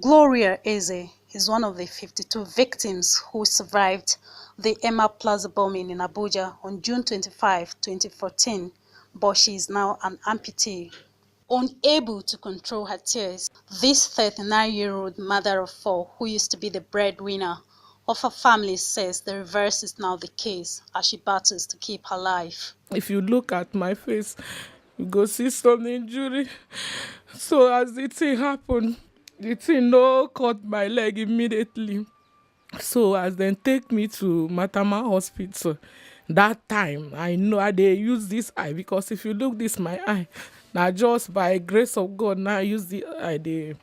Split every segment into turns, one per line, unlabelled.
Gloria Eze is one of the 52 victims who survived the Emab Plaza bombing in Abuja on June 25, 2014, but she is now an amputee. Unable to control her tears, this 39-year-old mother of four, who used to be the breadwinner of her family, says the reverse is now the case as she battles to keep her life.
If you look at my face, you go see some injury. So as the thing happened, the thing no cut my leg immediately. So as they take me to Matama Hospital, that time I know they use this eye, because if you look this my eye, now just by grace of God, now I use the eye, they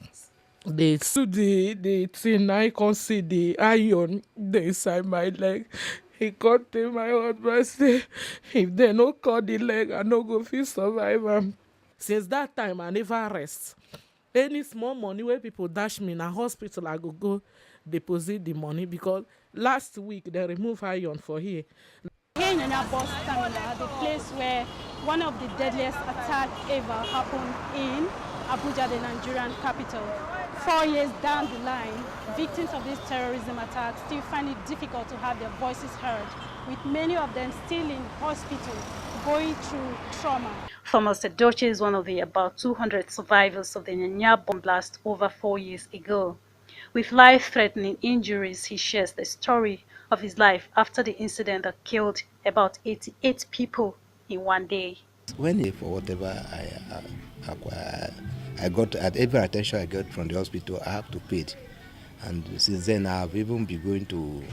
do the thing, I can see the iron inside my leg. He can't take my husband say, if they no cut the leg, I no go fit survive am. Since that time, I never rest. Any small money where people dash me in a hospital, I go deposit the money, because last week they remove iron for here.
Here in Nyanya bus terminal, the place where one of the deadliest attacks ever happened in Abuja, the Nigerian capital. 4 years down the line, victims of these terrorism attacks still find it difficult to have their voices heard, with many of them still in hospital going through trauma.
Thomas Edoche is one of the about 200 survivors of the Nyanya bomb blast over 4 years ago. With life-threatening injuries, he shares the story of his life after the incident that killed about 88 people in one day.
When for whatever I got, at every attention I got from the hospital, I have to pay it. And since then, I have even been going to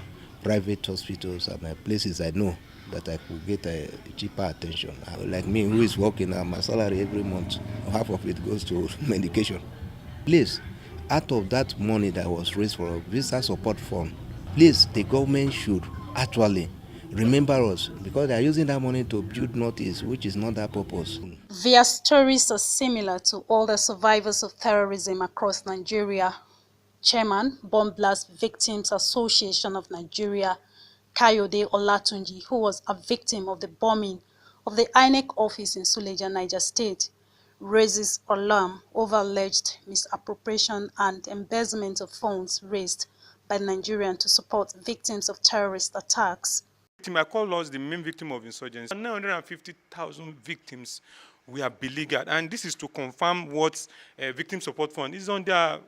private hospitals and places I know that I could get a cheaper attention. Like me, who is working, my salary every month, half of it goes to medication. Please, out of that money that was raised for a visa support fund, please, the government should actually remember us, because they are using that money to build Northeast, which is not that purpose.
Their stories are similar to all the survivors of terrorism across Nigeria. Chairman, Bomb Blast Victims Association of Nigeria, Kayode Olatunji, who was a victim of the bombing of the INEC office in Suleja, Niger State, raises alarm over alleged misappropriation and embezzlement of funds raised by Nigerians to support victims of terrorist attacks.
I call us the main victim of insurgency. 950,000 victims were beleaguered, and this is to confirm what Victim Support Fund is on their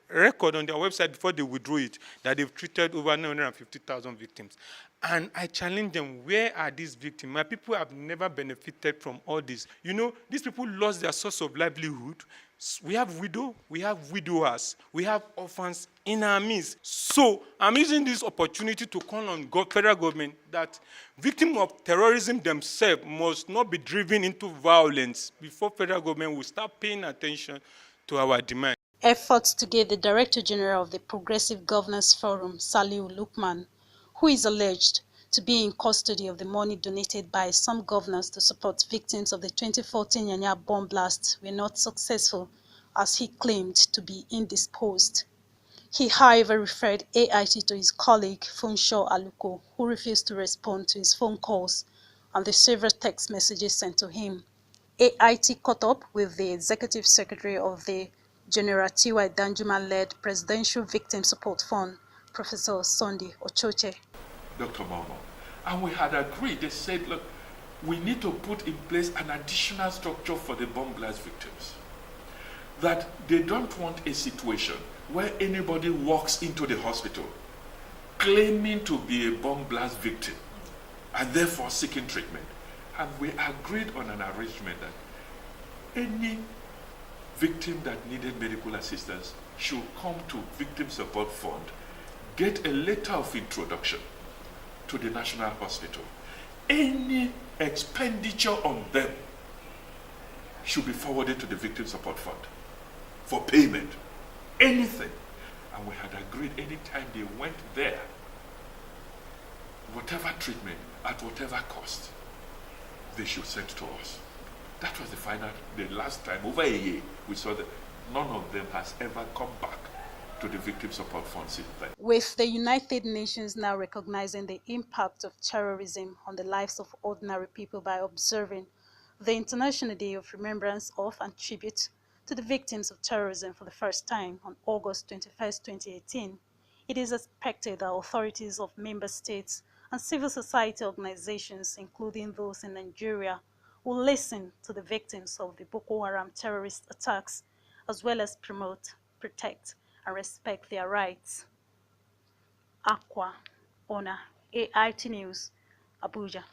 record on their website before they withdrew it, that they've treated over 950,000 victims. And I challenge them, where are these victims? My people have never benefited from all this. You know, these people lost their source of livelihood. We have widowers, we have orphans in our midst. So I'm using this opportunity to call on federal government that victims of terrorism themselves must not be driven into violence before federal government will start paying attention to our demand.
Efforts to get the Director General of the Progressive Governance Forum, Saliu Lukman, who is alleged to be in custody of the money donated by some governors to support victims of the 2014 Nyanya bomb blast, were not successful, as he claimed to be indisposed. He, however, referred AIT to his colleague, Funsho Aluko, who refused to respond to his phone calls and the several text messages sent to him. AIT caught up with the Executive Secretary of the General T.Y. Danjuma-led Presidential Victim Support Fund, Professor Sunday Ochoche.
Dr. Mono, and we had agreed. They said, look, we need to put in place an additional structure for the bomb blast victims. That they don't want a situation where anybody walks into the hospital claiming to be a bomb blast victim and therefore seeking treatment. And we agreed on an arrangement that any victim that needed medical assistance should come to Victim Support Fund, get a letter of introduction to the National Hospital. Any expenditure on them should be forwarded to the Victim Support Fund for payment, anything. And we had agreed anytime they went there, whatever treatment, at whatever cost, they should send to us. That was the last time, over a year, we saw that none of them has ever come back to the Victim Support Fund since then.
With the United Nations now recognizing the impact of terrorism on the lives of ordinary people by observing the International Day of Remembrance of and Tribute to the Victims of Terrorism for the first time on August 21, 2018, it is expected that authorities of member states and civil society organizations, including those in Nigeria, will listen to the victims of the Boko Haram terrorist attacks, as well as promote, protect, and respect their rights. Aqua, Ona, AIT News, Abuja.